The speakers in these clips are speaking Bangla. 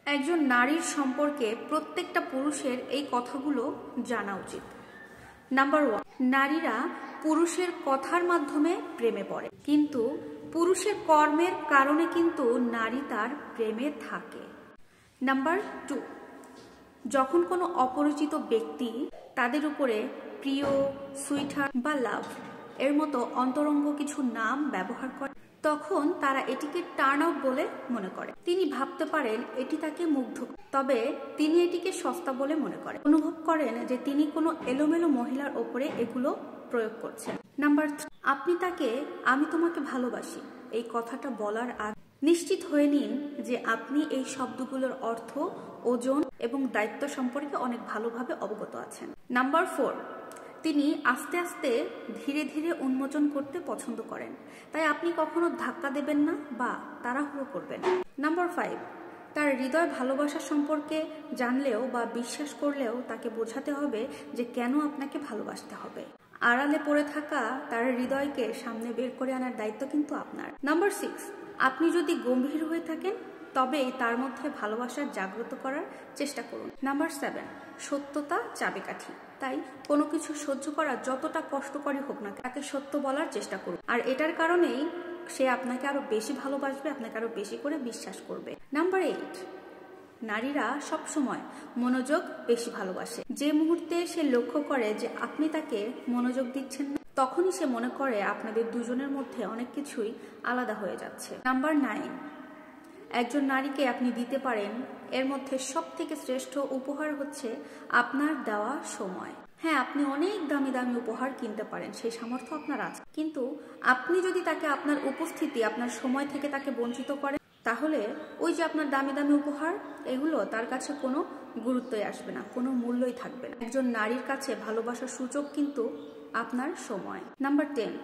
একজন নারীর সম্পর্কে প্রত্যেকটা পুরুষের এই কথাগুলো জানা উচিত। নাম্বার 1, নারীরা পুরুষের কথার মাধ্যমে প্রেমে পড়ে, কিন্তু পুরুষের কর্মের কারণে কিন্তু নারী তার প্রেমে থাকে। নাম্বার 2, যখন কোনো অপরিচিত ব্যক্তি তাদের উপরে প্রিয়, সুইটহার্ট বা লাভ এর মতো অন্তরঙ্গ কিছু নাম ব্যবহার করে, তখন তারা এটিকে টার্ন আউট বলে মনে করে। তিনি ভাবতে পারেন এটি তাকে মুগ্ধ, তবে তিনি এটিকে সস্তা বলে মনে করেন। অনুভব করেন যে তিনি কোনো এলোমেলো মহিলার ওপরে এগুলো প্রয়োগ করছেন। নাম্বার 3, আপনি তাকে আমি তোমাকে ভালোবাসি এই কথাটা বলার আগে নিশ্চিত হয়ে নিন যে আপনি এই শব্দগুলোর অর্থ, ওজন এবং দায়িত্ব সম্পর্কে অনেক ভালোভাবে অবগত আছেন। নাম্বার 4, তিনি আস্তে আস্তে ধীরে ধীরে উন্মোচন করতে পছন্দ করেন, তাই আপনি কখনো ধাক্কা দেবেন না বা তাড়াহুড়ো করবেন না। নাম্বার 5, তার হৃদয় ভালোবাসা সম্পর্কে জানলেও বা বিশ্বাস করলেও তাকে বোঝাতে হবে যে কেন আপনাকে ভালোবাসতে হবে। আড়ালে পড়ে থাকা তার হৃদয়কে সামনে বের করে আনার দায়িত্ব কিন্তু আপনার। নাম্বার 6, আপনি যদি গম্ভীর হয়ে থাকেন তবেই তার মধ্যে ভালোবাসার জাগ্রত করার চেষ্টা করুন। নাম্বার 7, সত্যতা চাবিকাঠি, তাই কোনো কিছু সহ্য করা যতটা কষ্টকরই হোক না, তাকে সত্য বলার চেষ্টা করুন, আর এটার কারণেই সে আপনাকে আরো বেশি ভালোবাসবে, আপনাকে আরো বেশি করে বিশ্বাস করবে। নাম্বার 8, নারীরা সবসময় মনোযোগ বেশি ভালোবাসে। যে মুহূর্তে সে লক্ষ্য করে যে আপনি তাকে মনোযোগ দিচ্ছেন না, তখনই সে মনে করে আপনাদের দুজনের মধ্যে অনেক কিছুই আলাদা হয়ে যাচ্ছে। নাম্বার 9, একজন নারীকে আপনি দিতে পারেন এর মধ্যে সব থেকে শ্রেষ্ঠ উপহার হচ্ছে আপনার দেওয়া সময়। হ্যাঁ, আপনি অনেক দামি দামি উপহার কিনতে পারেন, সেই সামর্থ্য আপনার আছে, কিন্তু আপনি যদি তাকে আপনার উপস্থিতি, আপনার সময় থেকে তাকে বঞ্চিত করেন, তাহলে ওই যে আপনার দামি দামি উপহার, এগুলো তার কাছে কোনো গুরুত্বই আসবে না, কোনো মূল্যই থাকবে না। একজন নারীর কাছে ভালোবাসার সূচক কিন্তু আপনার সময়। নাম্বার 10,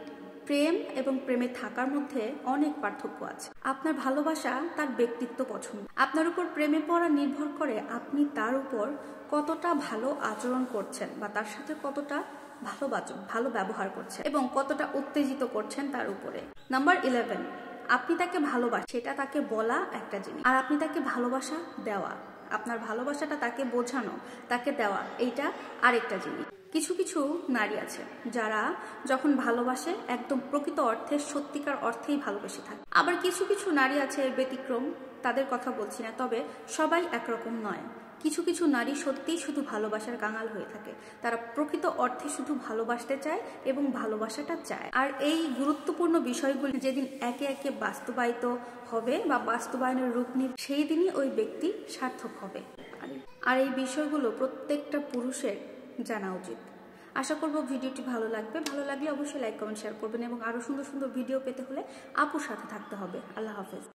প্রেম এবং প্রেমে থাকার মধ্যে অনেক পার্থক্য আছে। আপনার ভালোবাসা তার ব্যক্তিত্ব পছন্দ। আপনার উপর প্রেমে পড়া নির্ভর করে আপনি তার উপর কতটা ভালো আচরণ করছেন বা তার সাথে কতটা ভালো ব্যবহার করছেন এবং কতটা উত্তেজিত করছেন তার উপরে। নাম্বার 11, আপনি তাকে ভালোবাসেন সেটা তাকে বলা একটা জিনিস, আর আপনি তাকে ভালোবাসা দেওয়া, আপনার ভালোবাসাটা তাকে বোঝানো, তাকে দেওয়া, এইটা আরেকটা জিনিস। কিছু কিছু নারী আছে যারা যখন ভালোবাসে একদম প্রকৃত অর্থে, সত্যিকার অর্থেই ভালোবেসে থাকে। আবার কিছু কিছু নারী আছে ব্যতিক্রম, তাদের কথা বলছি না, তবে সবাই একরকম নয়। কিছু কিছু নারী সত্যিই শুধু ভালোবাসার কাঙাল হয়ে থাকে, তারা প্রকৃত অর্থে শুধু ভালোবাসতে চায় এবং ভালোবাসাটা চায়। আর এই গুরুত্বপূর্ণ বিষয়গুলি যেদিন একে একে বাস্তবায়িত হবে বা বাস্তবায়নের রূপ নিবে, সেই দিনই ওই ব্যক্তি সার্থক হবে। আর এই বিষয়গুলো প্রত্যেকটা পুরুষের জানা উচিত। আশা করব ভিডিওটি ভালো লাগবে। ভালো লাগলে অবশ্যই লাইক, কমেন্ট, শেয়ার করবেন এবং আরো সুন্দর সুন্দর ভিডিও পেতে হলে আপুর সাথে থাকতে হবে। আল্লাহ হাফেজ।